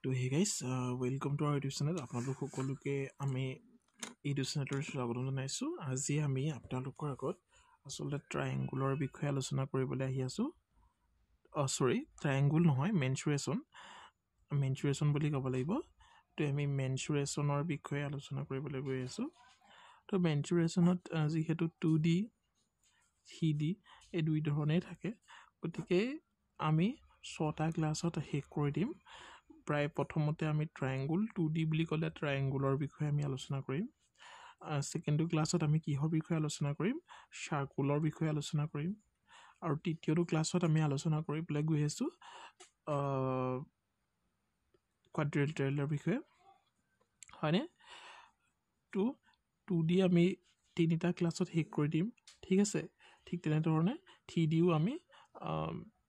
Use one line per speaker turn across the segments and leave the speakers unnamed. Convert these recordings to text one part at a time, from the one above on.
তো hey guys welcome to our YouTube channel. আপোনালোক সকলোকে আমি ইউটিউব চেনেলৰ স্বাগতম জনাইছোঁ। আজি আমি আপোনালোকৰ আগত আচলতে ট্ৰায়েংগুলৰ বিষয়ে আলোচনা কৰিবলৈ আহি আছোঁ। ট্ৰায়েংগুল নহয়, মেনচুৰেশ্যন বুলি ক'ব লাগিব। তো আমি মেনচুৰেশ্যনৰ বিষয়ে আলোচনা কৰিবলৈ গৈ আছোঁ। তো মেনচুৰেশ্যনত যিহেতু 2D 3D এই দুই ধৰণেই থাকে, গতিকে আমি 6টা ক্লাছত শেষ কৰি দিম। প্ৰায় প্ৰথমতে আমি ট্ৰায়েংগুল 2D বুলি ক'লে ট্ৰায়েংগুলৰ বিষয়ে আমি আলোচনা কৰিম। ছেকেণ্ডটো ক্লাছত আমি কিহৰ বিষয়ে আলোচনা কৰিম? চাৰ্কুলৰ বিষয়ে আলোচনা কৰিম। আৰু তৃতীয়টো ক্লাছত আমি আলোচনা কৰিবলৈ গৈ আছোঁ কোৱাড্ৰিলেটাৰেলৰ বিষয়ে, হয়নে? তো 2D আমি 3টা ক্লাছত শেষ কৰি দিম, ঠিক আছে। ঠিক তেনেধৰণে 3Dও আমি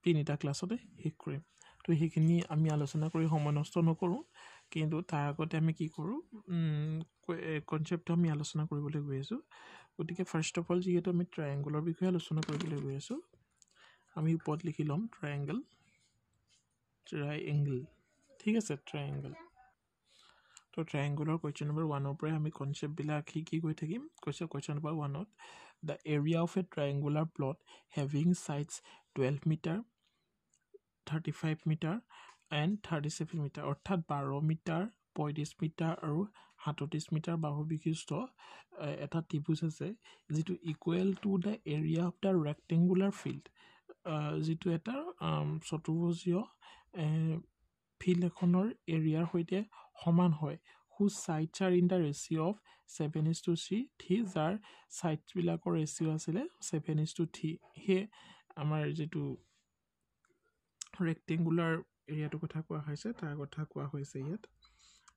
3টা ক্লাছতে শেষ কৰিম। তো সেইখিনি আমি আলোচনা কৰি সময় নষ্ট নকৰোঁ, কিন্তু তাৰ আগতে আমি কি কৰোঁ, কনচেপ্টটো আমি আলোচনা কৰিবলৈ গৈ আছোঁ। গতিকে ফাৰ্ষ্ট অফ অল যিহেতু আমি ট্ৰায়েংগুলৰ বিষয়ে আলোচনা কৰিবলৈ গৈ আছোঁ, আমি ওপৰত লিখি ল'ম ট্ৰায়েংগল, ঠিক আছে, ট্ৰায়েংগল। তো ট্ৰায়েংগুলৰ কুৱেশ্যন নম্বৰ 1ৰ পৰাই আমি কনচেপ্টবিলাক শিকি গৈ থাকিম। কুৱেশ্যন নম্বৰ 1ত the area of a triangular plot having sides 12 metre 35 metre and 37 metre, অৰ্থাৎ 12 মিটাৰ 35 মিটাৰ আৰু 37 মিটাৰ বাহু বিশিষ্ট এটা ত্ৰিভুজ আছে, যিটো equal to the area of the rectangular field, যিটো এটা চতুৰ্ভুজীয় ফিল্ড এখনৰ এৰিয়াৰ সৈতে সমান হয়। Who sides are in the ratio' of 7:3, যাৰ ছাইডছবিলাকৰ ৰেচিঅ' আছিলে 7:3। সেয়ে আমাৰ যিটো ৰেক্টেংগুলাৰ এৰিয়াটোৰ কথা কোৱা হৈছে, তাৰ কথা কোৱা হৈছে ইয়াত।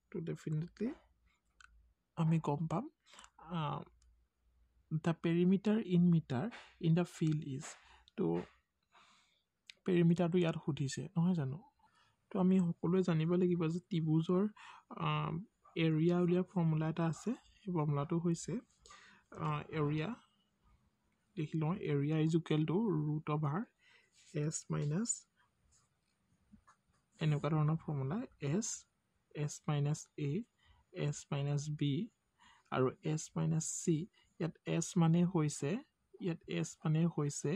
তো ডেফিনেটলি আমি গম পাম the perimeter in metre in the field is. তো পেৰিমিটাৰটো ইয়াত সুধিছে, নহয় জানো? তো আমি সকলোৱে জানিব লাগিব যে ত্ৰিভুজৰ এৰিয়া উলিওৱা ফৰ্মুলা এটা আছে। সেই ফৰ্মুলাটো হৈছে এৰিয়া, লিখি লওঁ, area is equal to √R S minus এনেকুৱা ধৰণৰ formula, S minus A, S minus B আৰু S মাইনাছ C। ইয়াত S মানে হৈছে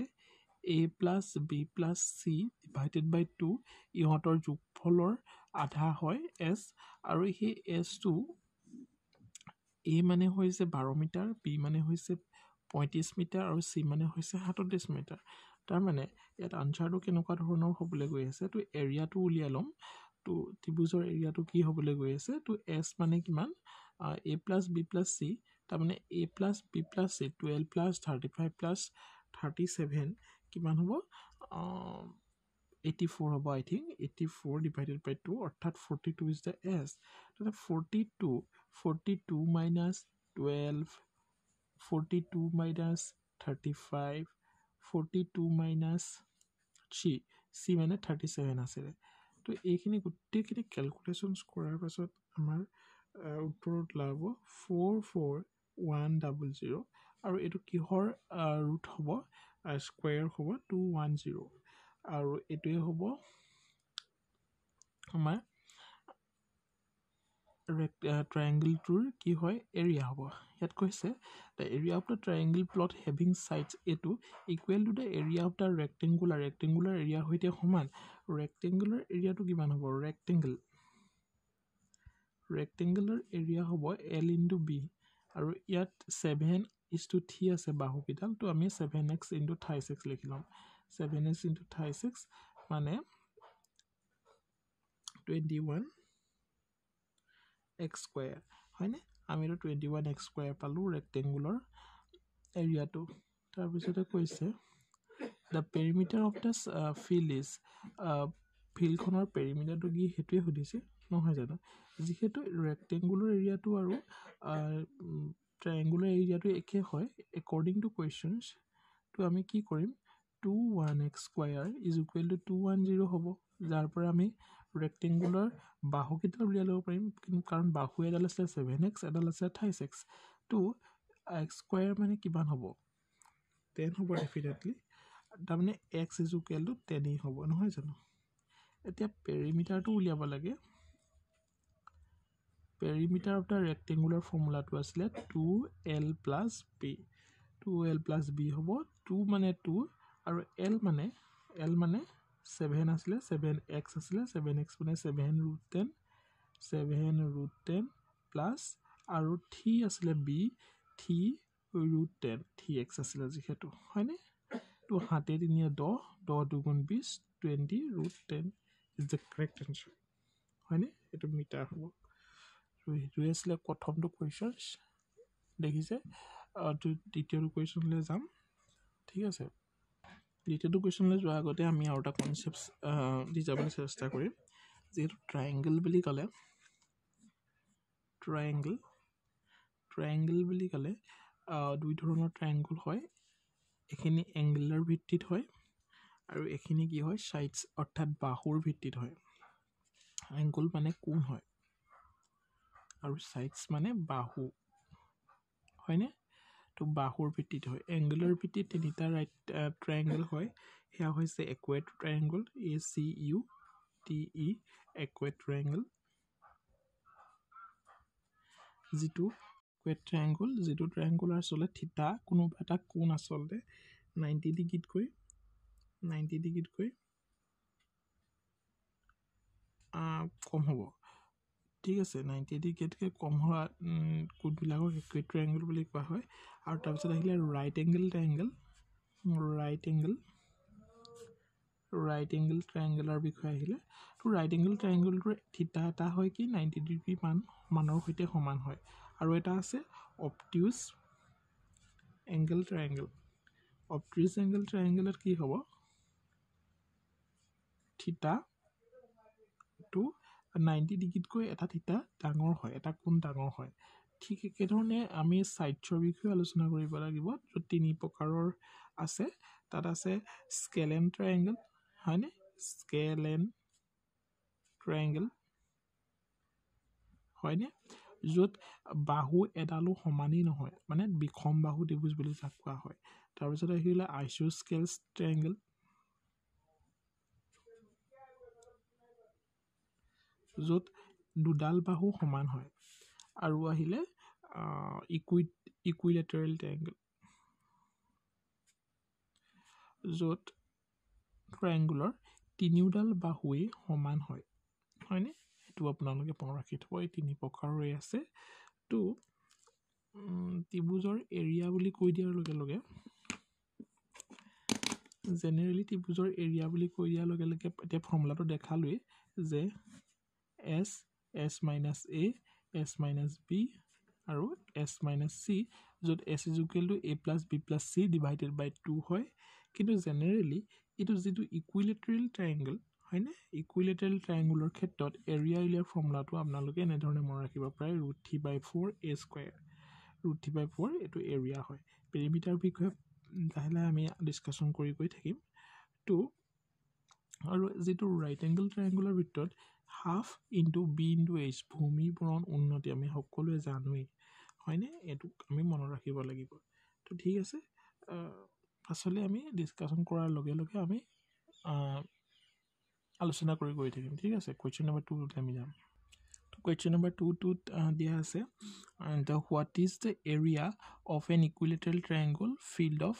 A plus B plus C divided by 2। ইহঁতৰ যোগফলৰ আধা হয় S, আৰু সেই Sটো A মানে হৈছে 12 মিটাৰ, B মানে হৈছে 35 মিটাৰ আৰু C মানে হৈছে 37 মিটাৰ। তাৰমানে ইয়াত আনচাৰটো কেনেকুৱা ধৰণৰ হ'বলৈ গৈ আছে, তো এৰিয়াটো উলিয়াই ল'ম। তো ত্ৰিভুজৰ এৰিয়াটো কি হ'বলৈ গৈ আছে, তো S মানে কিমান, A plus B plus C, তাৰমানে A plus B plus C 12 plus 35 plus 37 কিমান হ'ব, 84 হ'ব। আই থিংক 84 ডিভাইডেড বাই 2, অৰ্থাৎ 42 ইজ দ্য S। তাতে 42 মাইনাছ 12, 42 মাইনাছ 35, 42 মাইনাছ C মানে 37 আছিলে। তো এইখিনি গোটেইখিনি কেলকুলেশ্যনছ কৰাৰ পাছত আমাৰ উত্তৰত ওলাব 44100, আৰু এইটো কিহৰ ৰুট হ'ব, স্কুৱেৰ হ'ব 210, আৰু এইটোৱে হ'ব আমাৰ ট্ৰায়েংগলটোৰ কি হয়, এৰিয়া হ'ব। ইয়াত কৈছে the area of the triangle plot having sides এইটো equal to the area of the rectangular এৰিয়াৰ সৈতে সমান। ৰেক্টেংগুলাৰ এৰিয়াটো কিমান হ'ব, ৰেক্টেংগুলাৰ এৰিয়া হ'ব L ইনটু B, আৰু ইয়াত 7:3 আছে বাহুকেইডাল। তো আমি 7x ইনটু 36 লিখি ল'ম। 7x ইনটু 36 মানে 21x স্কুৱেৰ, হয়নে? আমিতো 21x স্কুৱেৰ পালোঁ ৰেক্টেংগুলাৰ এৰিয়াটো। তাৰপিছতে কৈছে the perimeter of the field is, ফিল্ডখনৰ পেৰিমিটাৰটো কি সেইটোৱে সুধিছে, নহয় জানো? যিহেতু ৰেক্টেংগুলাৰ এৰিয়াটো আৰু ট্ৰায়েংগুলাৰ এৰিয়াটো একে হয় একৰ্ডিং টু কুৱেশ্যনছ, তো আমি কি কৰিম, 21x square is equal two 210 হ'ব, যাৰ পৰা আমি ৰেক্টেংগুলাৰ বাহুকেইডাল উলিয়াই ল'ব পাৰিম। কিন্তু কাৰণ বাহু এডাল আছিলে 7x, এডাল আছিলে 28x, তো x স্কুৱেৰ মানে কিমান হ'ব, 10 হ'ব ডেফিনেটলি। তাৰমানে x ইজ ইকুৱেল টু 10 হ'ব, নহয় জানো? এতিয়া পেৰিমিটাৰটো উলিয়াব লাগে। perimeter of the rectangular formula to asile 2l plus b 2l plus b hobo 2 mane 2 aru l mane 7 asile 7x asile 7x mane 7 root 10 7 root 10 plus aru 3 asile b 3 root 10 3x asile jihetu hoine to hate dinia 10 দুগুণ 20 20 root 10 is the correct answer hoine etu meter hobo so etu asile prothomto questions দেখিছে to দ্বিতীয় question le jam ঠিক আছে দ্বিতীয় question le যোৱা আগতে আমি আৰু এটা কনসেপ্ট দি যাবলৈ চেষ্টা কৰিম যেটো ট্ৰায়াঙ্গল বুলি কলে ট্ৰায়াঙ্গল বুলি কলে দুই ধৰণৰ ট্ৰায়াঙ্গল হয় এখিনি এঙ্গুলাৰ ভিত্তিত হয় আৰু এখিনি কি হয় সাইডস অৰ্থাৎ বাহুৰ ভিত্তিত হয় এঙ্গল মানে কোণ হয় আৰু সাইডস মানে বাহু হয়নে তো বাহুৰ ভিত্তিত হয় এঙ্গুলাৰ ভিত্তিত তিনিটা ৰাইট ট্ৰায়াঙ্গল হয় হেয়া হৈছে ইকুৱেটৰ ট্ৰায়াঙ্গল ACUTE ইকুৱেটৰ ট্ৰায়াঙ্গল যেটো ইকুৱেটৰ ট্ৰায়াঙ্গল যেটো ট্ৰায়াঙ্গল আসলে থিতা কোনো এটা কোণ আসলে 90 ডিগ্ৰীত কৈ কম হ'ব ঠিক আছে 90 ডিগ্ৰীতকৈ কম হোৱা কোণবিলাকক ইকুৱেটৰ ট্ৰায়াঙ্গল বুলি কোৱা হয় আৰু তাৰ পিছত আহিলে ৰাইট এঙ্গল ট্ৰায়াঙ্গলৰ বিষয় আহিলে তো ৰাইট এঙ্গল ট্ৰায়াঙ্গলটোৰ থিতা এটা হয় কি 90 ডিগ্ৰী মানৰ সৈতে সমান হয় আৰু এটা আছে অবটিউজ এঙ্গল ট্ৰায়াঙ্গলত কি হ'ব থিতা to 90 ডিগ্ৰীতকৈ এটা থিতা ডাঙৰ হয় এটা কোণ ডাঙৰ হয় ঠিক একে ধৰণে আমি সাইডৰ বিষয়ে আলোচনা কৰিব লাগিব য'ত তিনি প্ৰকাৰৰ আছে তাত আছে স্কেলেন ট্ৰায়াঙ্গল হয়নে স্কেলেন ট্ৰায়াঙ্গল হয়নে য'ত বাহু এডালো সমানেই নহয় মানে বিখম বাহু ত্ৰিভুজ বুলি যাক কোৱা হয় তাৰ পিছত আহিলে আইসোস্কেলছ ট্ৰায়াঙ্গল য'ত দুডাল বাহু সমান হয় আৰু আহিলে ইকুইলেটাৰেল ট্ৰায়াঙ্গল য'ত ট্ৰায়াঙ্গলৰ তিনিওডাল বাহুৱে সমান হয় হয়নে এটো আপোনালোকে মনত ৰাখি থব এই তিনি প্ৰকাৰৰে আছে তো ত্ৰিভুজৰ এৰিয়া বুলি কৈ দিয়াৰ লগে লগে জেনেৰেলি ত্ৰিভুজৰ এৰিয়া বুলি কৈ দিয়াৰ লগে লগে এতিয়া ফৰ্মুলাটো দেখালোৱে যে s minus a s minus b আৰু s minus c য'ত s is equal to a plus b plus c divided by 2 হয় কিন্তু জেনেৰেলি এটো যেটো ইকুইলেটাৰেল ট্ৰায়াঙ্গল হয়নে ইকুইলেটাৰেল ট্ৰায়াঙ্গলৰ ক্ষেত্ৰত এৰিয়া উলিয়াৰ ফৰ্মুলাটো আপোনালোকে এনে ধৰণে মনত ৰাখিব পাৰে √3/4 a square √3/4 এটো এৰিয়া হয় পেৰিমিটাৰ বিষয়ে লাহে আমি ডিসকাশন কৰি গৈ থাকিম তো আৰু যেটো ৰাইট এঙ্গল ট্ৰায়াঙ্গলৰ ভিতৰত half into b into h ভূমি পূৰণ উন্নতি আমি সকলোৱে জানোই হয়নে এটো আমি মনত ৰাখিব লাগিব তো ঠিক আছে আসলে আমি ডিসকাশন কৰাৰ লগে লগে আমি আলোচনা কৰি গৈ থাকিম ঠিক আছে কোৱেশ্চন নম্বৰ 2 ত আমি যাম তো কোৱেশ্চন নম্বৰ 2 ত দিয়া আছে what is the area of an equilateral triangle field of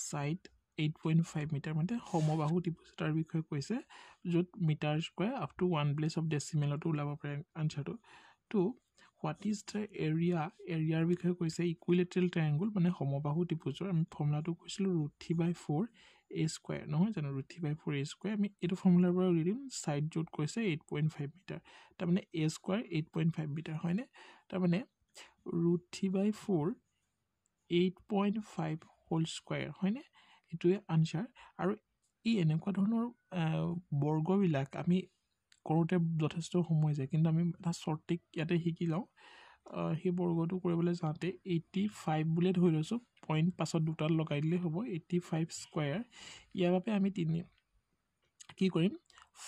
side 8.5 meter মানে সমবাহু ত্ৰিভুজৰ বিষয়ে কৈছে য'ত metre square up to 1 place of ডেসিমেলটো ওলাব পাৰে আনসাৰটো তো what is the এৰিয়াৰ বিষয়ে কৈছে ইকুইলেটাৰেল ট্ৰায়াঙ্গল মানে সমবাহু ত্ৰিভুজৰ আমি ফৰ্মুলাটো কৈছিলো √3/4 a square নহয় জানো √3/4 a square আমি এটো ফৰ্মুলাৰ পৰা উলিয়াম সাইড য'ত কৈছে 8.5 মিটাৰ তাৰ মানে a square 8.5 মিটাৰ হয়নে তাৰ মানে √3/4 8.5 হোল স্কয়াৰ হয়নে এটোৱে আনসাৰ আৰু ই এনেকুৱা ধৰণৰ বৰ্গবিলাক আমি কৰোতে যথেষ্ট সময় যায় কিন্তু আমি এটা শৰ্ট ট্ৰিক ইয়াতে শিকি লওঁ সেই বৰ্গটো কৰিবলৈ যাওঁতে 85 বুলে ধৰি লৈছো পইণ্ট পাছত দুটা লগাই দিলে হ'ব 85 স্কয়াৰ ইয়াৰ বাবে আমি কি কৰিম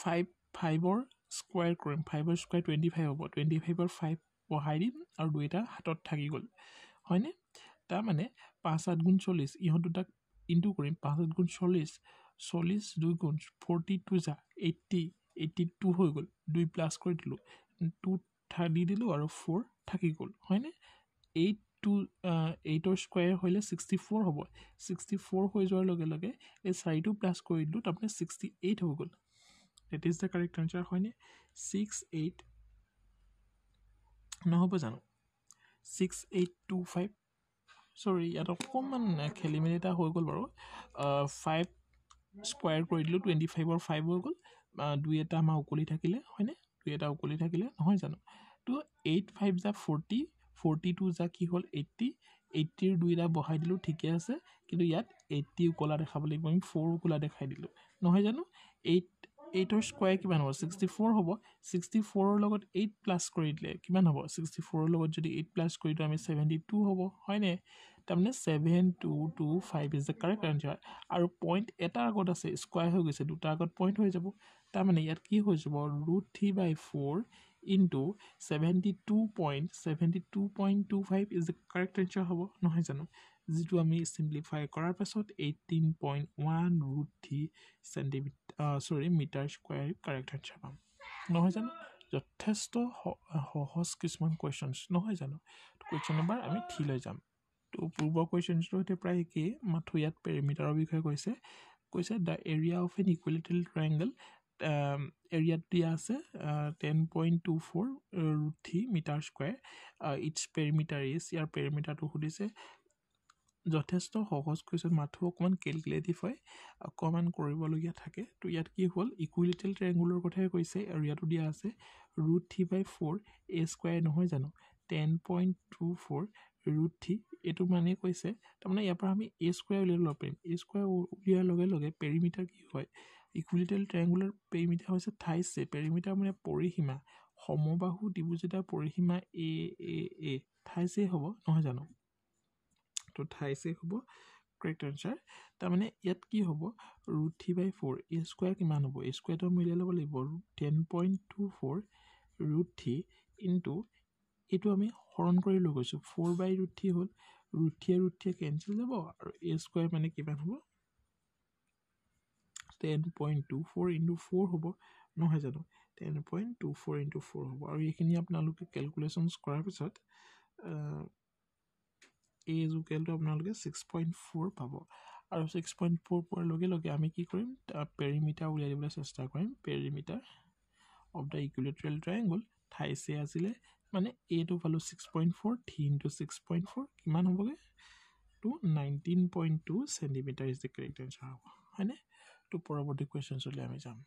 5ৰ স্কয়াৰ কৰিম 5ৰ স্কয়াৰ 25 হ'ব 25ৰ 5 বহাই দিম আৰু দুইটা হাতত থাকি গ'ল হয়নে তাৰ মানে 5 7 গুণ 40 ইহত দুটা ইনটু কৰিম 5 7 গুণ 40 40 2 গুণ 42 যা 80 82 হৈ গ'ল 2 প্লাস কৰি দিলো 2 দি দিলোঁ আৰু 4 থাকি গ'ল হয়নে 8 to 8 স্কোয়াৰ হলে 64 হ'ব 64 হৈ যোৱাৰ লগে লগে এই 4টো প্লাস কৰি দিলোঁ তাৰমানে 68 হৈ গ'ল that is the correct answer হয়নে 68 নহ'ব জানো 6825 সৰি ইয়াত অকণমান খেলিমেলি এটা হৈ গ'ল বাৰু 5 স্কোয়াৰ কৰি দিলোঁ 25 ৰ 5 হৈ গ'ল দুই এটা আমাৰ উকলি থাকিলে হয়নে দুই এটা উকলি থাকিলে নহয় জানো তো 8 5 যা 40 42 যা কি হ'ল 80 80 ৰ দুইটা বহাই দিলোঁ ঠিকে আছে কিন্তু ইয়াত 80 উকলা দেখাব লাগিব আমি 4 উকলা দেখাই দিলোঁ নহয় জানো 8 8 ৰ স্কোয়াৰ কিমান হ'ব 64 হ'ব 64 ৰ লগত 8 প্লাস কৰি দিলে কিমান হ'ব 64 ৰ লগত যদি 8 প্লাস কৰি দিওঁ আমি 72 হ'ব হয়নে তাৰমানে 7225 is the correct answer আৰু পইণ্ট এটা আগত আছে স্কোয়াৰ হৈ গৈছে দুটা আগত পইণ্ট হৈ যাব তাৰমানে ইয়াত কি হৈ যাব √3/4 into 72.25 is the correct answer হ'ব নহয় জানো যেটো আমি সিম্পলিফাই কৰাৰ পাছত 18.1 √3 মিটাৰ স্কয়াৰ কাৰেক্ট আনসাৰ পাম নহয় জানো যথেষ্ট সহজ কিছুমান কোৱেশ্চনছ নহয় জানো কোৱেশ্চন নম্বৰ আমি থি লৈ যাম তো পূৰ্ব কোৱেশ্চনছটো হতে প্ৰায় কি মাথো ইয়াত পেৰিমিটাৰৰ বিষয়ে কৈছে the area of an equilateral triangle area দিয়া আছে 10.24 √3 metre square its perimeter is ইয়াৰ পেৰিমিটাৰটো সুধিছে যথেষ্ট সহজ কোৱেশ্চন মাথো অকমান ক্যালকুলেটিভ হয় অকমান কৰিবলগীয়া থাকে তো ইয়াত কি হ'ল ইকুইলেটাৰেল ট্ৰায়াঙ্গুলৰ কথাই কৈছে এৰিয়াটো দিয়া আছে √3/4 a স্কয়াৰ নহয় জানো 10.24 √3 এটো মানে কৈছে তাৰমানে ইয়াৰ পৰা আমি a স্কয়াৰ উলিয়াই ল'ব পাৰিম a স্কয়াৰ উলিয়াৰ লগে লগে পেৰিমিটাৰ কি হয় ইকুইলেটাৰেল ট্ৰায়াঙ্গুলৰ পেৰিমিটাৰ হৈছে থাইছে পেৰিমিটাৰ মানে পৰিসীমা সমবাহু ত্ৰিভুজৰ পৰিসীমা a থাইছে হ'ব নহয় জানো তো থাইছে হ'ব correct answer তাৰমানে ইয়াত কি হ'ব √3/4 a স্কয়াৰ কিমান হ'ব a স্কয়াৰটো মিলাই ল'ব লাগিব 10.24 √3 into এটো আমি হৰণ কৰি লৈ গৈছো 4/√3 হ'ল √3 কেনসেল যাব আৰু a স্কয়াৰ মানে কিমান হ'ব 10.24 into 4 হ'ব নহয় জানো 10.24 into 4 হ'ব আৰু এইখিনি আপোনালোকে ক্যালকুলেশনছ কৰাৰ পিছত a is equal to আপোনালোকে 6.4 পাব আৰু 6.4 পোৱাৰ লগে লগে আমি কি কৰিম পেৰিমিটাৰ উলিয়াই দিবলৈ চেষ্টা কৰিম perimeter of the equilateral triangle থাইছে আছিলে মানে a টো পালো 6.4 3 into 6.4 কিমান হ'বগে to 19.2 cm is the correct answer হ'ব হয়নে তো পৰৱৰ্তী কোৱেশ্চনছ লৈ আমি যাম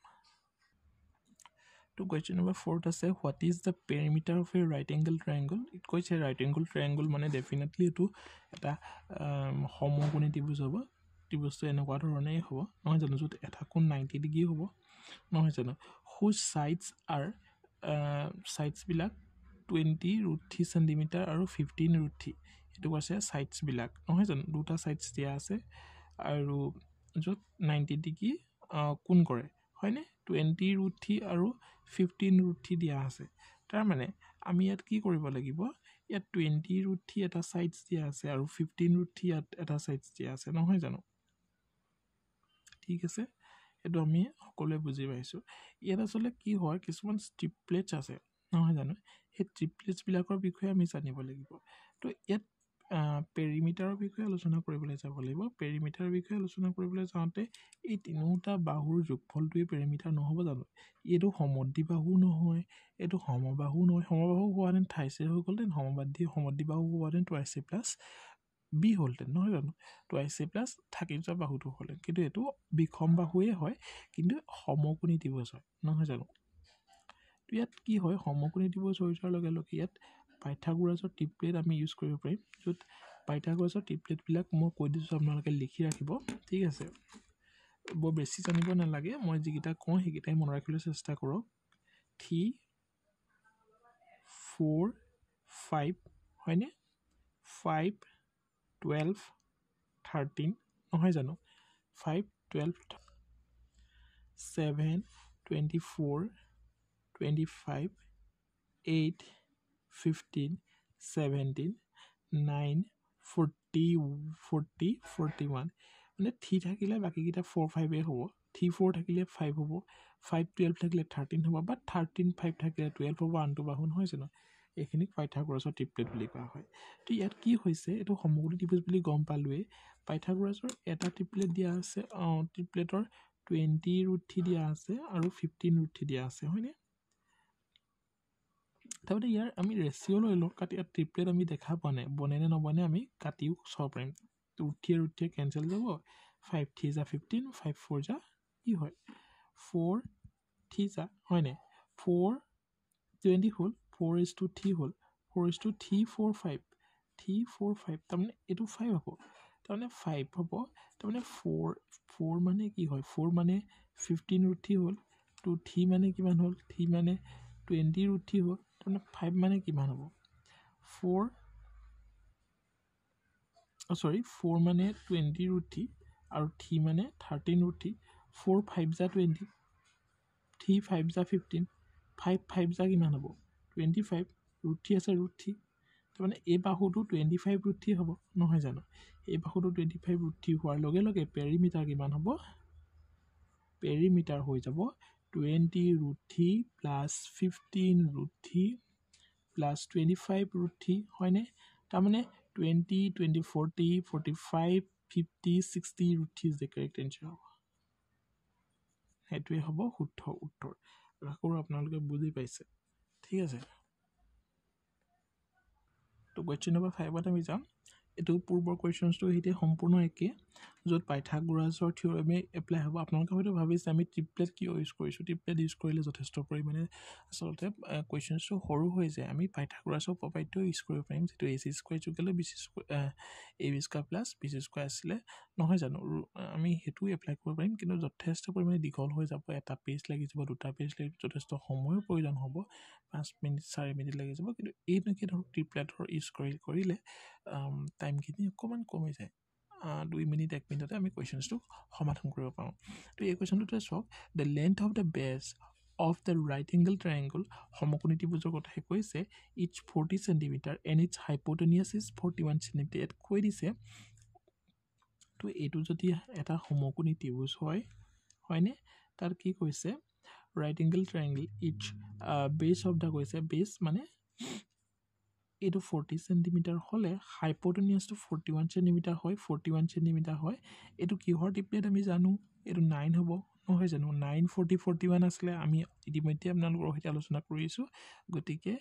তো question number 4 আছে what is the perimeter of a right angle triangle it কৈছে right angle triangle মানে definitely এটো এটা সমকোণী ত্ৰিভুজ হ'ব ত্ৰিভুজটো এনেকুৱা ধৰণেই হ'ব নহয় জানো যত এটা কোণ 90 ডিগ্ৰী হ'ব নহয় জানো whose sides are sides বিলাক 20√3 cm আৰু 15√3 এটো কৈছে sides বিলাক নহয় জানো দুটা sides দিয়া আছে আৰু যত 90 ডিগ্ৰী কোণ কৰে হয়নে 20√3 আৰু 15√3 দিয়া আছে তাৰ মানে আমি ইয়াত কি কৰিব লাগিব ইয়াত 20√3 এটা সাইডস দিয়া আছে আৰু 15√3 এটা সাইডস দিয়া আছে নহয় জানো ঠিক আছে এটো আমি সকলোৱে বুজি পাইছো ইয়াত আসলে কি হয় কিছুমান ট্ৰিপলেটস আছে নহয় জানো এই ট্ৰিপলেটস বিলাকৰ বিষয়ে আমি জানিব লাগিব তো ইয়াত পেৰিমিটাৰৰ বিষয়ে আলোচনা কৰিবলৈ যাব লাগিব পেৰিমিটাৰৰ বিষয়ে আলোচনা কৰিবলৈ যাওঁতে এই তিনিটা বাহুৰ যোগফলটোই পেৰিমিটাৰ নহব জানো এটো সমদ্বিবাহু নহয় এটো সমবাহু নহয় সমবাহু হোৱান থাইছে হৈ গ'লতেন সমদ্বিবাহু হোৱান টুৱাইছে প্লাস বি হলতেন নহয় জানো টুৱাইছে প্লাস থাকি যোৱা বাহুটো হলে কিন্তু এটো বিখম বাহুৱে হয় কিন্তু সমকোণী ত্ৰিভুজ হয় নহয় জানো ইয়াত কি হয় সমকোণী ত্ৰিভুজ হৈ যোৱাৰ লগে লগে ইয়াত পাইথাগোৰাছৰ ট্ৰিপলেট আমি ইউজ কৰিব পাৰিম যত পাইথাগোৰাছৰ ট্ৰিপলেট বিলাক মই কৈ দিছো আপোনালোকে লিখি ৰাখিব ঠিক আছে বৰ বেছি জানিব নালাগে মই যিকিটা কওঁ সেইকিটাই মনত ৰাখিবলৈ চেষ্টা কৰক 3 4 5 হয়নে 5 12 13 নহয় জানো 5 12 7 24 25 8 15 17 9 40 41 মানে 3 থাকিলে বাকি কিটা 4 5 এ হ'ব 3 4 থাকিলে 5 হ'ব 5 12 থাকিলে 13 হ'ব বা 13 5 থাকিলে 12 হ'ব আনটো বাহু নহয় জানো এইখিনিক পাইথাগোৰাছৰ ট্ৰিপলেট বুলি কোৱা হয় তো ইয়াত কি হৈছে এইটো সমকোণী ত্ৰিভুজ বুলি গম পালোৱে পাইথাগোৰাছৰ এটা ট্ৰিপলেট দিয়া আছে ট্ৰিপলেটৰ 20 ৰুট দিয়া আছে আৰু 15 ৰুট দিয়া আছে হয়নে তাৰমানে ইয়াৰ আমি ৰেচিঅ' লৈ লওঁ কাটি ইয়াত ট্ৰিপলেট আমি দেখা পোৱা নাই বনে নে নবনে আমি কাটিও চাব পাৰিম ৰুট কেঞ্চেল যাব 5 3 যা 15 5 4 যা কি হয় 4 3 যা হয়নে 4 20 হ'ল 4:3 হ'ল 4:3 4 5 3 4 5 তাৰমানে এইটো 5 হ'ব তাৰমানে 5 হ'ব তাৰমানে 4 মানে কি হয় 4 মানে 15 ৰুট 3 হ'ল 2 3 মানে কিমান হ'ল 3 মানে 20 ৰুট 3 হ'ল তাৰমানে 5 মানে কিমান হ'ব 4 4 মানে 20 ৰুট 3 আৰু 3 মানে 13 ৰুট 3 4 5 যা 20 3 5 যা 15 5 5 যা কিমান হ'ব 25 ৰুট 3 আছে ৰুট 3 তাৰমানে এই বাহুটো 25 ৰুট 3 হ'ব নহয় জানো এই বাহুটো 25 ৰুট 3 হোৱাৰ লগে লগে পেৰিমিটাৰ কিমান হ'ব পেৰিমিটাৰ হৈ যাব 20 root 3 plus 15 root 3 plus 25 root 3 হয়নে তাৰমানে 20 20 40 45 50 60 root 3 is the correct answer হ'ব সেইটোৱে হ'ব শুদ্ধ উত্তৰ আশা কৰোঁ আপোনালোকে বুজি পাইছে ঠিক আছে তো কুৱেশ্যন নম্বৰ 5ত আমি যাম এইটো পূৰ্বৰ কুৱেশ্যনছটো সৈতে সম্পূৰ্ণ একে য'ত পাইথাগোৰাছৰ থিওৰেমে এপ্লাই হ'ব আপোনালোকে হয়তো ভাবিছে আমি ট্ৰিপলেট কিয় ইউজ কৰিছোঁ ট্ৰিপলেট ইউজ কৰিলে যথেষ্ট পৰিমাণে আচলতে কুৱেশ্যনছটো সৰু হৈ যায় আমি পাইথাগোৰাছৰ উপপাদ্য ইউজ কৰিব পাৰিম যিটো এ চি স্কুৱেৰ যোগেলে B C A B square plus B C square আছিলে নহয় জানো আমি সেইটো এপ্লাই কৰিব পাৰিম কিন্তু যথেষ্ট পৰিমাণে দীঘল হৈ যাব এটা পেজ লাগি যাব দুটা পেজ লাগি যাব যথেষ্ট সময়ৰ প্ৰয়োজন হ'ব 5 মিনিট 4 মিনিট লাগি যাব কিন্তু এইটোকে ধৰক ট্ৰিপলেটৰ ইউজ কৰিলে টাইমখিনি অকণমান কমি যায় 2 মিনিট 1 মিনিটতে আমি কুৱেশ্যনছটো সমাধান কৰিব পাৰোঁ তো এই কুৱেশ্যনটোতে চাওক the length of the base of the right angle triangle সমকোণী ত্ৰিভুজৰ কথাই কৈছে it's 40 centimetre and it's hypotenuse is 41 centimetre ইয়াত কৈ দিছে তো এইটো যদি এটা সমকোণী ত্ৰিভুজ হয়নে তাৰ কি কৈছে ৰাইট এংগল ট্ৰায়েংগল ইটছ বেছ অফ দ্য কৈছে বেছ মানে এইটো 40 চেণ্টিমিটাৰ হ'লে হাইপোটেনিয়াছটো 41 চেণ্টিমিটাৰ হয় 41 চেণ্টিমিটাৰ হয় এইটো কিহৰ ট্ৰিপলেট আমি জানো এইটো 9 হ'ব নহয় জানো 9 40 41 আছিলে আমি ইতিমধ্যে আপোনালোকৰ সৈতে আলোচনা কৰিছোঁ গতিকে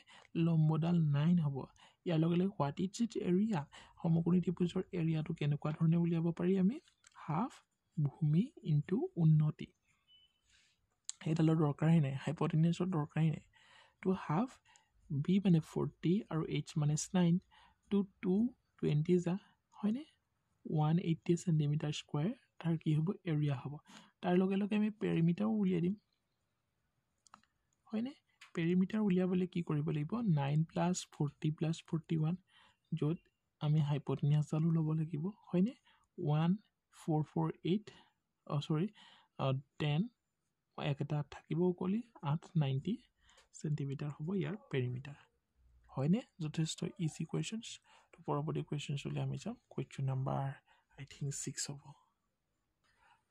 লম্বডাল 9 হ'ব ইয়াৰ লগে লগে হোৱাট ইজ ইট এৰিয়া সমকোণী ত্ৰিভুজৰ এৰিয়াটো কেনেকুৱা ধৰণে উলিয়াব পাৰি আমি হাফ ভূমি ইনটু উন্নতি সেইডালৰ দৰকাৰেই নাই হাইপোটেনিয়াছৰ দৰকাৰেই নাই টু হাফ বি মানে 40 আৰু এইচ মানে 9 টু 220 যা হয়নে 180 চেণ্টিমিটাৰ স্কুৱেৰ তাৰ কি হ'ব এৰিয়া হ'ব তাৰ লগে লগে আমি পেৰিমিটাৰো উলিয়াই দিম হয়নে পেৰিমিটাৰ উলিয়াবলৈ কি কৰিব লাগিব 9 প্লাছ 40 প্লাছ 41 য'ত আমি হাইপোটেনিয়াছডালো ল'ব লাগিব হয়নে 1448 10 একেটা থাকিব কলি 890 চেণ্টিমিটাৰ হ'ব ইয়াৰ পেৰিমিটাৰ হয়নে যথেষ্ট ইজি কুৱেশ্যনছ তো পৰৱৰ্তী কুৱেশ্যনছলৈ আমি যাম কুৱেশ্যন নাম্বাৰ আই থিংক 6 হ'ব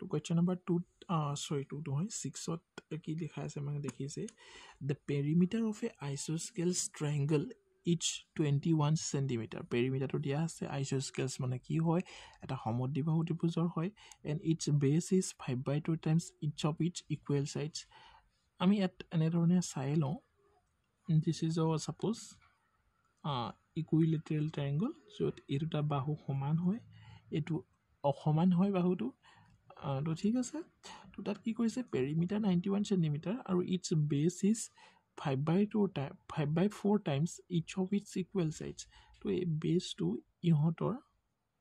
তো কুৱেশ্যন নাম্বাৰ 2 2 নহয় 6ত কি লিখা আছে মানে দেখিছে the perimeter of a isosceles triangle it's 21 centimetre পেৰিমিটাৰটো দিয়া আছে আইচোস্কেলছ মানে কি হয় এটা সমদ্বিবাহু ত্ৰিভুজৰ হয় and its base is 5/2 times its of its equal sides আমি ইয়াত এনেধৰণে চাই লওঁ this is shapes equilateral triangle য'ত এই দুটা বাহু সমান হয় এইটো অসমান হয় বাহুটো তো ঠিক আছে তো তাত কি কৈছে পেৰিমিটাৰ 91 চেণ্টিমিটাৰ আৰু its base is 5/4 times its of its equal sides তো এই বেছটো ইহঁতৰ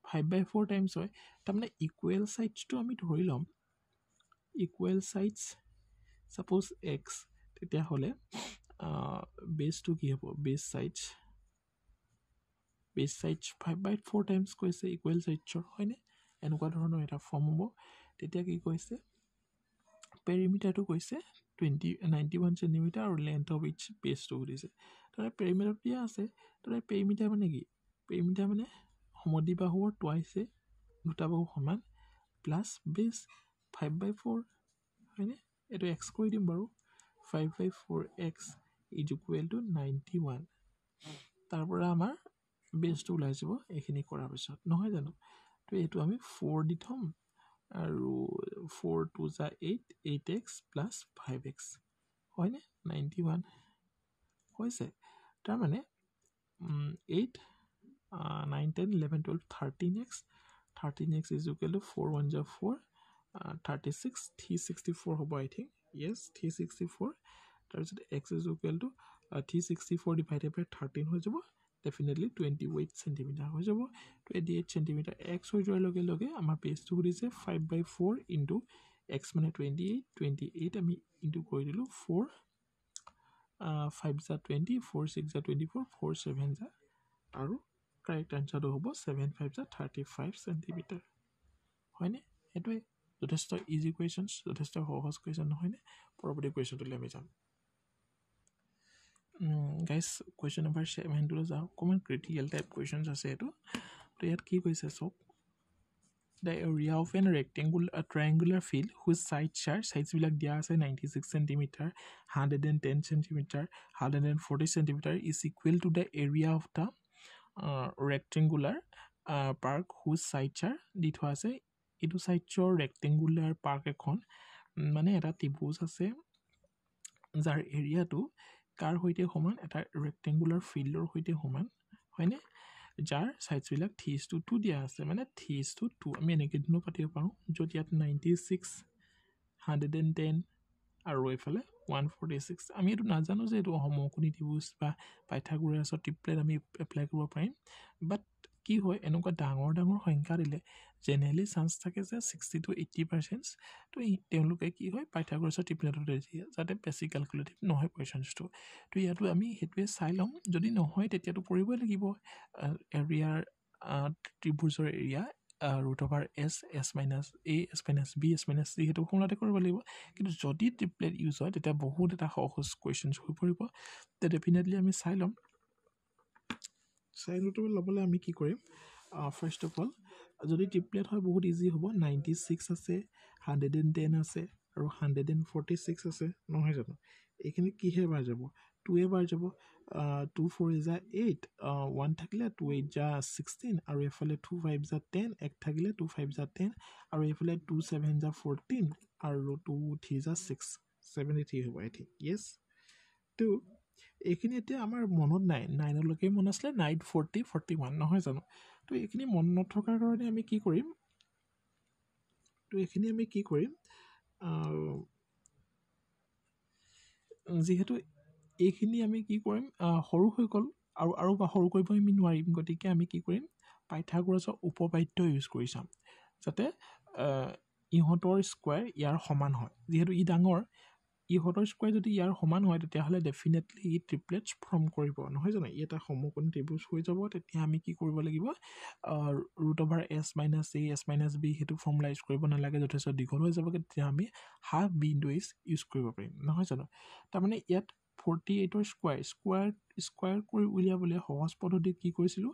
5/4 টাইমছ হয় তাৰমানে ইকুৱেল ছাইডছটো আমি ধৰি ল'ম ইকুৱেল ছাইডছ ছাপ'জ এক্স তেতিয়াহ'লে বেছটো কি হ'ব বেছ ছাইডছ 5/4 টাইমছ কৈছে ইকুৱেল ছাইডছৰ হয়নে এনেকুৱা ধৰণৰ এটা ফৰ্ম হ'ব তেতিয়া কি কৈছে পেৰিমিটাৰটো কৈছে 91 চেণ্টিমিটাৰ আৰু লেন্থ অফ ইটছ বেছটো সুধিছে তাৰ পেৰিমিটাৰ দিয়া আছে তাৰ পেৰিমিটাৰ মানে কি পেৰিমিটাৰ মানে সমদ্বিবাহুৰ টুৱাইছে দুটা বাহু সমান প্লাছ বেছ 5/4 হয়নে এইটো x কৰি দিম বাৰু 5/4x is equal to 91 তাৰ পৰা আমাৰ বেসটো ওলাই যাব এইখিনি কৰাৰ পিছত নহয় জানো তো এইটো আমি 4 দি থম আৰু 4 2 যা 8 8x plus 5x হয়নে 91 হৈছে তাৰ মানে 8 9 10 11 12 13x 13x is equal to 4 1 ja 4 36 364 hobo I think yes 364 তাৰপিছত x is equal to 364 divided by 13 হৈ যাব definitely 28 cm হৈ যাব 28 cm x হৈ যোৱাৰ লগে লগে আমাৰ বেসটো হৈছে 5/4 into x মানে 28 আমি ইনটু কৰি দিলো 4 5 যা 20 4 6 যা 24 4 7 যা আৰু কাৰেক্ট আনসাৰটো হ'ব 7 5 যা 35 cm হয়নে এটোই যথেষ্ট ইজি কোৱেশ্চনছ যথেষ্ট সহজ কোৱেশ্চন নহয়নে পৰৱৰ্তী কোৱেশ্চনটো আমি যাম guys question number 7 to যাও কমন ক্ৰিটিকেল টাইপ কোৱেশ্চনছ আছে এটো তো ইয়াত কি কৈছে সব the area of an rectangular triangular field whose sides বিলাক দিয়া আছে 96 cm 110 cm 140 cm is equal to the area of the rectangular park whose sides are দি থোৱা আছে এটো সাইডৰ rectangular park এখন মানে এটা ত্ৰিভুজ আছে যাৰ এৰিয়াটো কাৰ হৈতে সমান এটা rectangular ফিল্ডৰ হৈতে সমান হয়নে যাৰ সাইডস বিলাক 3:2 দিয়া আছে মানে 3:2 আমি এনেকে দিনো পাতিব পাৰো যদি ইয়াত 96 110 আৰু এফালে 146 আমি এটো নাজানো যে এটো সমকোণী ত্ৰিভুজ বা পাইথাগোৰাছৰ ট্ৰিপলেট আমি এপ্লাই কৰিব পাৰিম বাট কি হয় এনেকুৱা ডাঙৰ ডাঙৰ সংখ্যা দিলে জেনেৰেলি চান্স থাকে যে 60 to 80% তো তেওঁলোকে কি হয় পাইথাগোৰাছৰ ট্ৰিপলেটত দিয়ে যাতে বেছি ক্যালকুলেটিভ নহয় কোৱেশ্চনটো তো ইয়াতো আমি হেতুৱে চাই লম যদি নহয় তেতিয়াতো কৰিবই লাগিব এৰিয়াৰ ত্ৰিভুজৰ area root over s s minus a s minus b s minus c হেতু ফৰ্মুলাতে কৰিব লাগিব কিন্তু যদি ট্ৰিপলেট ইউজ হয় তেতিয়া বহুত এটা সহজ কোৱেশ্চনছ হৈ পৰিব তে ডেফিনেটলি আমি চাই লম চাইনটো লবলে আমি কি কৰিম ফাৰ্স্ট অফ অল যদি ট্ৰিপলেট হয় বহুত ইজি হ'ব 96 আছে 110 আছে আৰু 146 আছে নহয় জানো এইখিনি কি হে বাৰ যাব 2 এ বাৰ যাব 2 4 is 8 1 থাকিলে 2 8 যা 16 আৰু এফালে 2 5 যা 10 এক থাকিলে 2 5 যা 10 আৰু এফালে 2 7 যা 14 আৰু 2 3 যা 6 73 হ'ব আই থিংক yes তো এইখিনি এতিয়া আমাৰ মনত নাই 9 লৈকে মন আসলে 9 40 41 নহয় জানো তো এইখিনি মন নথকাৰ কাৰণে আমি কি কৰিম তো এইখিনি আমি কি কৰিম যেহেতু এইখিনি আমি কি কৰিম সৰু হৈ গল আৰু সৰু কৰিব আমি নোৱাৰিম গতিকে আমি কি কৰিম পাইথাগোৰাছৰ উপপাদ্য ইউজ কৰি চাম যাতে ইহঁতৰ স্কয়াৰ ইয়াৰ সমান হয় যেহেতু ই ডাঙৰ ইহঁতৰ স্কয়াৰ যদি ইয়াৰ সমান হয় তেতিয়া হলে ডেফিনেটলি ই ট্ৰিপলেটছ ফৰ্ম কৰিব নহয় জানো ই এটা সমকোণী ত্ৰিভুজ হৈ যাব তেতিয়া আমি কি কৰিব লাগিব root over s minus a s minus b হেতু ফৰ্মুলা ইউজ কৰিব নালাগে যথেষ্ট দীঘল হৈ যাব তেতিয়া আমি half b into s use কৰিব পাৰিম নহয় জানো তাৰ মানে ইয়াত 48 ৰ স্কয়াৰ কৰি উলিয়াবলৈ সহজ পদ্ধতিত কি কৰিছিলো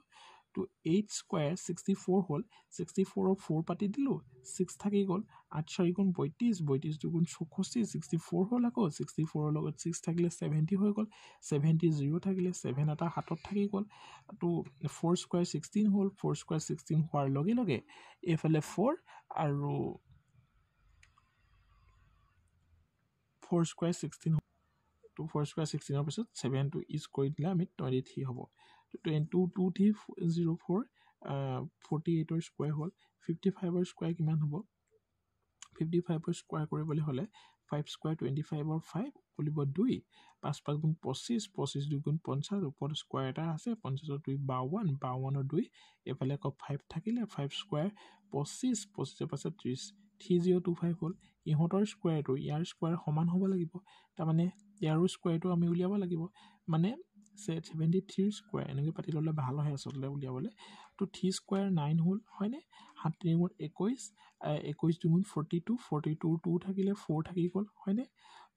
তো 8 স্কয়াৰ 64 হল 64 ৰ 4 পাতি দিলো 6 থাকি গল 8 4 গুণ 32 32 দুগুণ 64 64 হল আকৌ 64 ৰ লগত 6 থাকিলে 70 হৈ গল 70 0 থাকিলে 7 এটা হাতত থাকি গল তো 4 স্কয়াৰ 16 হল 4 স্কয়াৰ 16 হোৱাৰ লগে লগে এফালে 4 আৰু 4 স্কয়াৰ 16 to 4 square 16 ৰ পিছত 7 to ইজ কৰি দিলে আমি 23 হ'ব তো 2304 48 ৰ স্কয়াৰ হ'ল 55 ৰ স্কয়াৰ কিমান হ'ব 55 ৰ স্কয়াৰ কৰিবলৈ হলে 5 স্কয়াৰ 25 ৰ 5 বুলিব 2 5 5 গুণ 25 25 2 গুণ 50 ওপৰত স্কয়াৰ এটা আছে 50 ৰ 2 52 52 ৰ 2 এফালে ক 5 থাকিলে 5 স্কয়াৰ 25 25 ৰ পাছত 30 3025 হ'ল ইহঁতৰ স্কয়াৰটো ইয়াৰ স্কয়াৰ সমান হ'ব লাগিব তাৰ মানে ইয়াৰো স্কয়াৰটো আমি উলিয়াব লাগিব মানে 73 স্কয়াৰ এনেকৈ পাতি ললে ভাল হয় আসলে উলিয়াবলে তো 3 স্কয়াৰ 9 হ'ল হয়নে 7 3 গুণ 21 21 2 গুণ 42 42 2 থাকিলে 4 থাকি গল হয়নে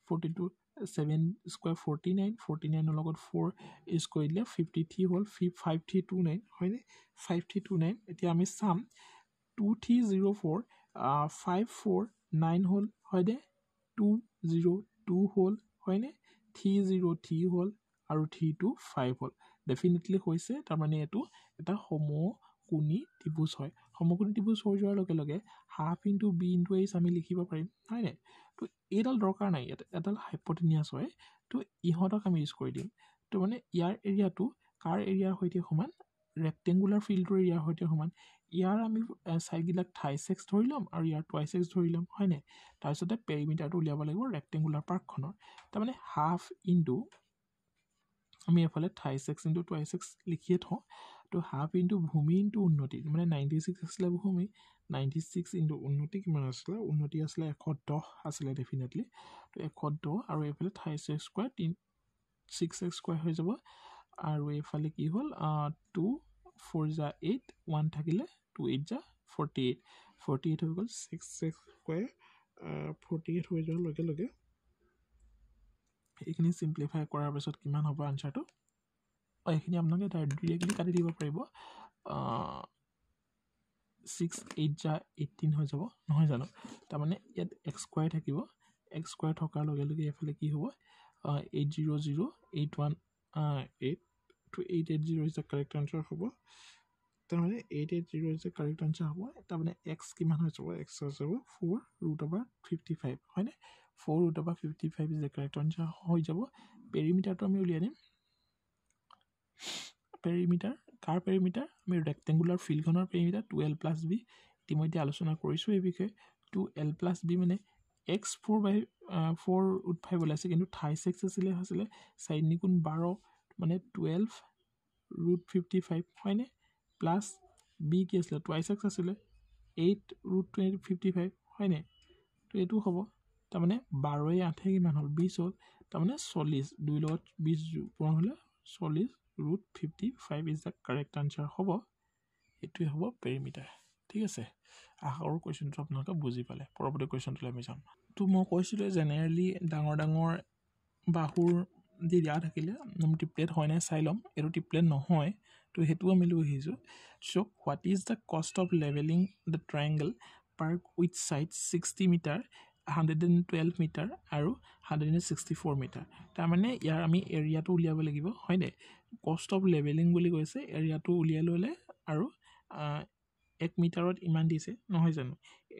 42 7 স্কয়াৰ 49 49 ৰ লগত 4 ইজ কৰি দিলে 53 হ'ল 5329 হয়নে 5329 এতিয়া আমি চাম 2304 549 হ'ল হয়নে 2 0 2 হ'ল হয়নে 3 0 3 হ'ল আৰু 3 2 5 হ'ল ডেফিনেটলি হৈছে তাৰ মানে এটো এটা সমকোণী ত্ৰিভুজ হয় সমকোণী ত্ৰিভুজ হৈ যোৱাৰ লগে লগে half into b into h আমি লিখিব পাৰিম হয়নে তো এইডাল দৰকাৰ নাই এডাল হাইপোটেনিয়াছ হয় তো ইহঁতক আমি ইউজ কৰি দিম তো মানে ইয়াৰ এৰিয়াটো কাৰ এৰিয়াৰ সৈতে সমান ৰেক্টেংগুলাৰ ফিল্ডৰ এৰিয়াৰ সৈতে সমান ইয়াৰ আমি সাইডবিলাক থাইছ এক্স ধৰি ল'ম আৰু ইয়াৰ টুৱাইছ এক্স ধৰি ল'ম হয়নে তাৰপিছতে পেৰিমিটাৰটো উলিয়াব লাগিব ৰেক্টেংগুলাৰ পাৰ্কখনৰ তাৰমানে হাফ ইনটু আমি এফালে থাইছ এক্স ইনটু টুৱাইছ এক্স লিখিয়ে থওঁ তো হাফ ইনটু ভূমি ইনটু উন্নতি মানে 96 আছিলে ভূমি 96 ইনটু উন্নতি কিমান আছিলে উন্নতি আছিলে 110 আছিলে ডেফিনেটলি তো 110 আৰু এইফালে থাইছ এক্স স্কোৱাৰ 6 এক্স স্কোৱাৰ হৈ যাব আৰু এইফালে কি হ'ল 2 4 যা 8 1 থাকিলে 2 8 যা 48 48 হৈ গ'ল 6 এক্স স্কোৱাৰ 48 হৈ যোৱাৰ লগে লগে এইখিনি সিম্পলিফাই কৰাৰ পিছত কিমান হ'ব আনসাৰটো এইখিনি আপোনালোকে ডাইৰেক্টলি কাটি দিব পাৰিব 6 8 যা 18 হৈ যাব নহয় জানো তাৰমানে ইয়াত x স্কয়াৰ থাকিব x স্কয়াৰ থকাৰ লগে লগে এফালে কি হ'ব 80081 8 to 880 is the correct answer হ'ব তাৰমানে 880 is the correct answer হ'ব তাৰমানে x কিমান হৈ যাব x হৈ যাব 4√55 হয়নে 4√55 is the correct answer হৈ যাব পেৰিমিটাৰটো আমি উলিয়াই দিম পেৰিমিটাৰ কাৰ পেৰিমিটাৰ আমি ৰেক্টেংগুলাৰ ফিল্ডখনৰ পেৰিমিটাৰ 2l + b ইতিমধ্যে আলোচনা কৰিছো এই বিষয়ে 2l + b মানে x4/4 ওলাইছে কিন্তু থাইছ এক্স আছিলে সাইড নিকুণ 12 মানে 12√55 হয়নে প্লাস b কি আছিলে টুৱাইছ এক্স আছিলে 8√55 হয়নে তো এটো হ'ব তাৰমানে 12 8 কিমান হ'ল 20 হ'ল তাৰমানে 40 2 লগত 20 পূৰণ হ'লে 40√55 is the correct answer হ'ব এটোই হ'ব পেৰিমিটাৰ ঠিক আছে আহৰ কোৱেশ্চনটো আপোনালোকে বুজি পালে পৰৱৰ্তী কোৱেশ্চনটো আমি যাম তো মই কৈছিলো জেনেৰেলি ডাঙৰ বাহুৰ দি দিয়া থাকিলে আমি টিপলেট হয় নাই চাই লম এটো টিপলেট নহয় তো হেতু আমি লৈ আহিছো so what is the cost of levelling the triangle park with side 60 metre 112 metre আৰু 164 মিটাৰ তাৰ মানে ইয়াৰ আমি এৰিয়াটো উলিয়াব লাগিব হয়নে কষ্ট অফ লেভেলিং বুলি কৈছে এৰিয়াটো উলিয়াই ললে আৰু 1 মিটাৰত ইমান দিছে নহয় জানো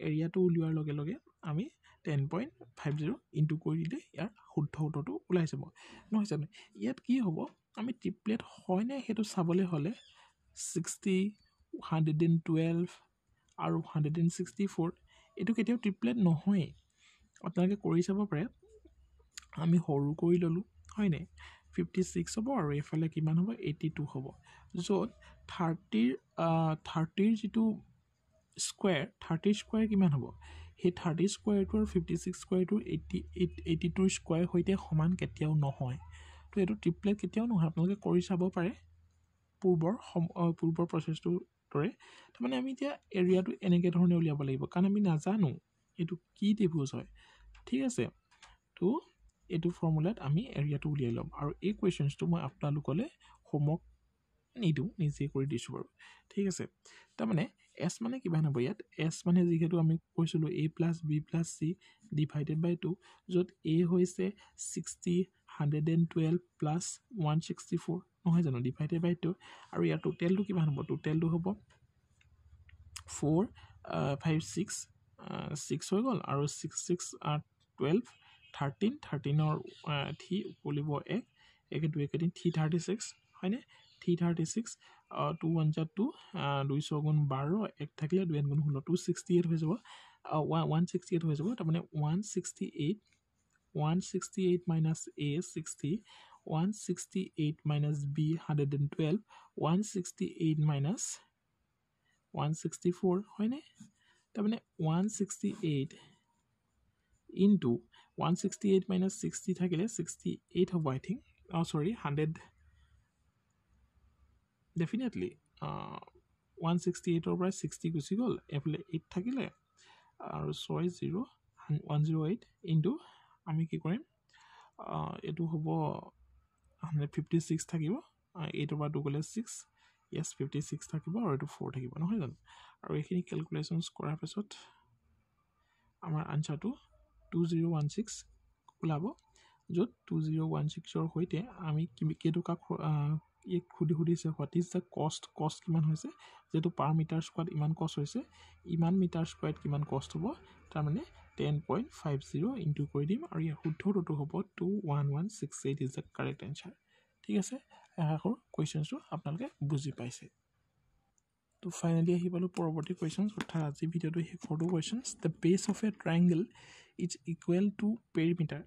এৰিয়াটো উলিওৱাৰ লগে লগে আমি 10.50 ইনটু কৰি দিলে ইয়াৰ শুদ্ধ উত্তৰটো ওলাই যাব নহয় জানো ইয়াত কি হ'ব আমি ট্ৰিপলেট হয় নাই হেতু চাবলৈ হলে 60 112 আৰু 164 এটো কেতিয়াও ট্ৰিপলেট নহয় আপোনালোকে কৰি চাব পাৰে আমি সৰু কৰি ললো হয় নাই 56 হ'ব আৰু এফালে কিমান হ'ব 82 হ'ব য'ত 30 যেটো স্কয়াৰ 30 স্কয়াৰ কিমান হ'ব হে 30 স্কয়াৰটো আৰু 56 স্কয়াৰটো 82 স্কয়াৰ হৈতে সমান কেতিয়াও নহয় তো এটো ট্ৰিপলেট কেতিয়াও নহয় আপোনালোকে কৰি চাব পাৰে পূৰ্বৰ প্ৰসেসটো দৰে মানে আমি এতিয়া এৰিয়াটো এনেকে ধৰণে উলিয়াব লাগিব কাৰণ আমি নাজানো এটো কি ত্ৰিভুজ হয় ঠিক আছে তো এটো ফৰ্মুলাত আমি এৰিয়াটো উলিয়াই লম আৰু এই কোৱেশ্চনটো মই আপোনালোকলে হোমৱৰ্ক নিদু নিজে কৰি দিছো বাৰু ঠিক আছে তাৰ মানে s মানে কিমান হ'ব ইয়াত s মানে যেহেতু আমি কৈছিলো a + b + c divided by 2 যত a হৈছে 60 112 + 164 নহয় জানো ডিভাইডেড বাই 2 আৰু ইয়াৰ টোটেলটো কিমান হ'ব টোটেলটো হ'ব 4 5 6 6 হৈ গ'ল আৰু 6 6 12 13 13 ৰ 3 উকলিব 1 1 2 1 336 হয়নে 336 2 1 যা 2 200 গুণ 12 1 থাকিলে 2 গুণ 16 268 হৈ যাব 168 হৈ যাব তাৰ মানে 168 minus a 60 168 minus b 112 168 minus 164 হয়নে তাৰ মানে 168 into 168 minus 60 থাকিলে 68 হ'ব I think sorry 100 definitely 168 ৰ পৰা 60 গুচি গ'ল এফালে 8 থাকিলে আৰু 60 108 into আমি কি কৰিম এটো হ'ব 156 থাকিব 8 ৰ পৰা 2 গলে 6 yes 56 থাকিব আৰু এটো 4 থাকিব নহয় জানো আৰু এইখিনি ক্যালকুলেশনস কৰাৰ পিছত আমাৰ আনসাৰটো 2016 ওলাব য'ত 2016 সৈতে আমি কেইটকা এক সুধিছে হোৱাট ইজ দ্য কষ্ট কিমান হৈছে যেটো পাৰ মিটাৰ স্কোৱাৰত ইমান কষ্ট হৈছে ইমান মিটাৰ স্কোৱাৰত কিমান কষ্ট হ'ব তাৰমানে 10.50 ইনটু কৰি দিম আৰু ইয়াৰ শুদ্ধটো হ'ব 21168 ইজ দ্য কাৰেক্ট এনসাৰ ঠিক আছে আশা কৰোঁ কোৱেশ্চনটো আপোনালোকে বুজি পাইছে তো ফাইনালি আহি পালো পৰৱৰ্তী কোৱেশ্চন অৰ্থাৎ আজি ভিডিঅ'টো শেষ কৰোঁ questions the base of a triangle is equal to perimeter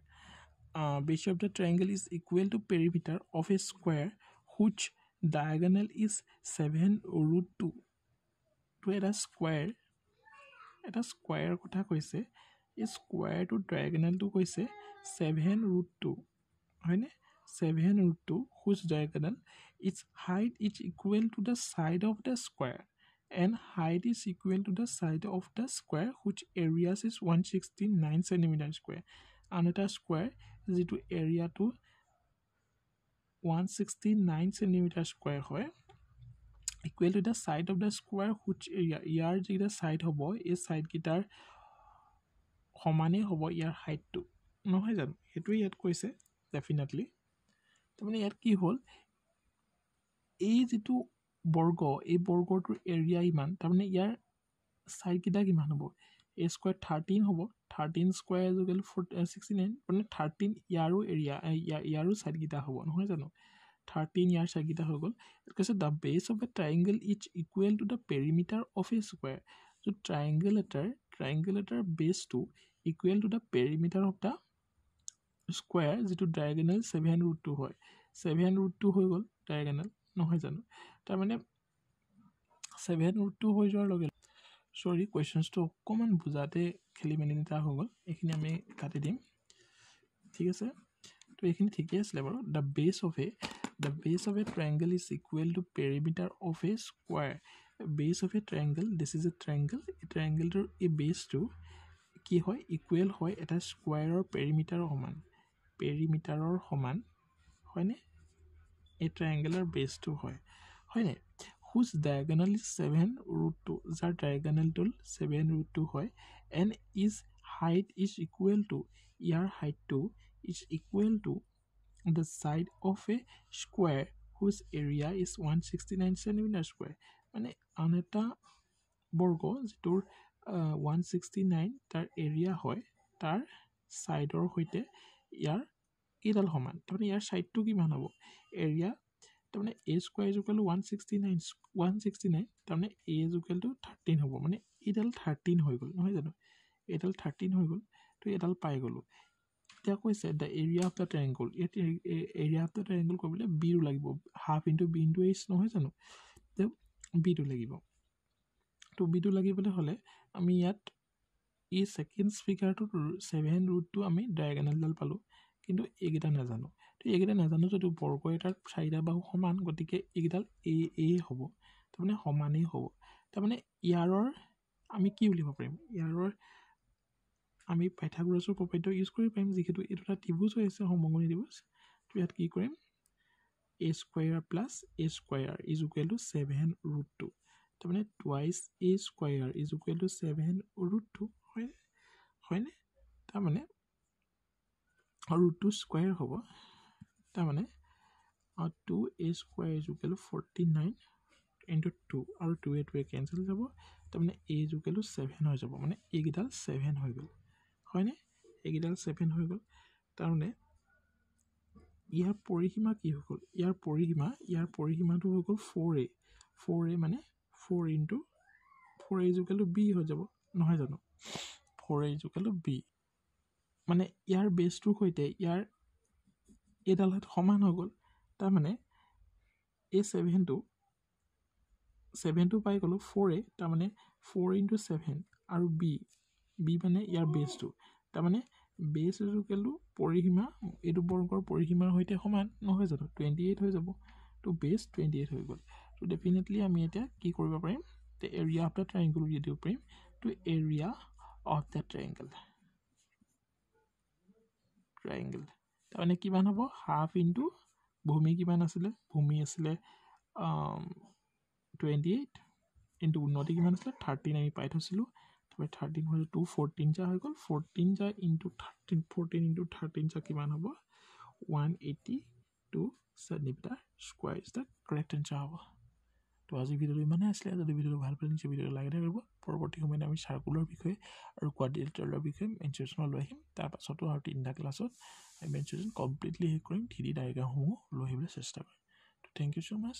base of the triangle is equal to perimeter of a square which diagonal is 7√2 to a square kotha koise a square to diagonal to koise 7√2 hoine 7√2 whose diagonal its height is equal to the side of the square and height is equal to the side of the square which area is 169 cm square another square যেটো এৰিয়াটো 169 cm square হয় equal to the side of the square which area ইয়াৰ যেটা side হ'ব এই side guitar সমানে হ'ব ইয়াৰ হাইটটো নহয় জানো এটো ইয়াত কৈছে ডেফিনেটলি তাৰমানে ইয়াত কি হ'ল এই যেটো বৰ্গ এই বৰ্গটোৰ এৰিয়া ইমান তাৰমানে ইয়াৰ সাইড গিটা কিমান হ'ব a square 13 হ'ব 13 square is equal to 69 মানে 13 ইয়াৰো এৰিয়া ইয়াৰো সাইড গিটা হ'ব নহয় জানো 13 ইয়াৰ সাইড গিটা হৈ গ'ল কৈছে the base of a triangle is equal to the perimeter of a square so triangulator base to equal to the perimeter of the square যেটো diagonal 7√2 হয় 7√2 হৈ গ'ল diagonal নহয় জানো তাৰ মানে 7√2 হৈ যোৱাৰ লগে sorry questions to অকমান বুজাতে খেলি মেলিটা হৈ গ'ল এখিনি আমি কাটি দিম ঠিক আছে তো এখিনি ঠিকই আছে বাৰু the base of a triangle is equal to perimeter of a square base of a triangle this is a triangle to a base to কি হয় ইকুৱেল হয় এটা স্কয়াৰৰ পেৰিমিটাৰৰ সমান হয়নে এই ট্ৰায়াঙ্গুলাৰ বেসটো হয়নে whose diagonal is 7√2 যাৰ diagonal টো 7√2 হয় and is height is equal to year height to is equal to the side of a square whose area is 169 cm square মানে আনটা বৰ্গ যেটোৰ 169 তাৰ এৰিয়া হয় তাৰ সাইডৰ হৈতে ইয়াৰ ইডাল সমান তাৰমানে ইয়াৰ সাইডটো কিমান হ'ব এৰিয়া তাৰমানে a square is equal to 169 তাৰমানে a is equal to 13 হ'ব মানে ইডাল 13 হৈ গ'ল নহয় জানো এডাল 13 হৈ গ'ল তো এডাল পাই গ'লো এতিয়া কৈছে the area of the triangle area of the triangle কবলে b ৰো লাগিব half into b into h নহয় জানো তো b টো লাগিব তো b টো লাগিবলে হলে আমি ইয়াত এই সেকেন্ড ফিগাৰটো 7√2 আমি ডায়াগোনাল ডাল পালো কিন্তু এগিটা নাজানো তো এগিটা নাজানো যদি বৰ্গ এটাৰ চাৰিটা বাহু সমান গতিকে এগিটাল a হ'ব তাৰমানে সমানেই হ'ব তাৰমানে ইয়াৰৰ আমি কি উলিয়াব পাৰিম ইয়াৰৰ আমি পাইথাগোৰাছৰ উপপাদ্য ইউজ কৰি পাৰিম যেহেতু এটা ত্ৰিভুজ হৈ আছে সমকোণী ত্ৰিভুজ তো ইয়াত কি কৰিম a square plus a square is equal to 7√2 তাৰমানে twice a square is equal to 7√2 হয়নে তাৰমানে √2 স্কয়াৰ হ'ব তাৰমানে 2a square is equal to 49 into 2 আৰু 2 এ 2 কেনসেল যাব তাৰমানে a is equal to 7 হৈ যাব মানে এগিডাল 7 হৈ গ'ল হয়নে এগিডাল 7 হৈ গ'ল তাৰমানে ইয়াৰ পৰিসীমা কি হৈ গ'ল ইয়াৰ পৰিসীমাটো হৈ গ'ল 4a মানে 4 into 4 is equal to b হৈ যাব নহয় জানো 4 is equal to b মানে ইয়াৰ বেসটো হইতে ইয়াৰ এডাল সমান হৈ গ'ল তাৰ মানে a 7 টো পাই গ'লো 4a তাৰ মানে 4 into 7 আৰু b মানে ইয়াৰ বেসটো তাৰ মানে বেস ইজ ইকুৱেল টু পৰিসীমা এটো বৰ্গৰ পৰিসীমাৰ হৈতে সমান নহয় জানো 28 হৈ যাব তো বেস 28 হৈ গ'ল তো ডেফিনেটলি আমি এটা কি কৰিব পাৰিম the area of the triangle উলিয়াই দিব পাৰিম to area of the triangle তাৰমানে কিমান হ'ব হাফ ইনটু ভূমি কিমান আছিল ভূমি আছিল 28 ইনটু উন্নতি কিমান আছিল 13 আমি পাই থৈছিলো by 13 হলে 2 14 যা হৈ গল 14 যা into 13 14 into 13 যা কিমান হ'ব 182 centimeter square is the correct answer হ'ব তো আজি ভিডিওটো ইমানে আছিল যদি ভিডিওটো ভাল পালে নিশ্চয় ভিডিওটো লাইক কৰিব পৰৱৰ্তী সময়ত আমি সাৰ্কুলাৰ বিষয় আৰু কোৱাড্ৰিলেটাৰেলৰ বিষয় মেনচুৰেশ্যন লৈ আহিম তাৰ পাছতো আৰু তিনিটা ক্লাছত আমি মেনচুৰেশ্যন কমপ্লিটলি শেষ কৰিম 3D ডায়াগ্ৰামসমূহ লৈ আহিবলৈ চেষ্টা কৰিম তো থ্যাংক ইউ সো মাচ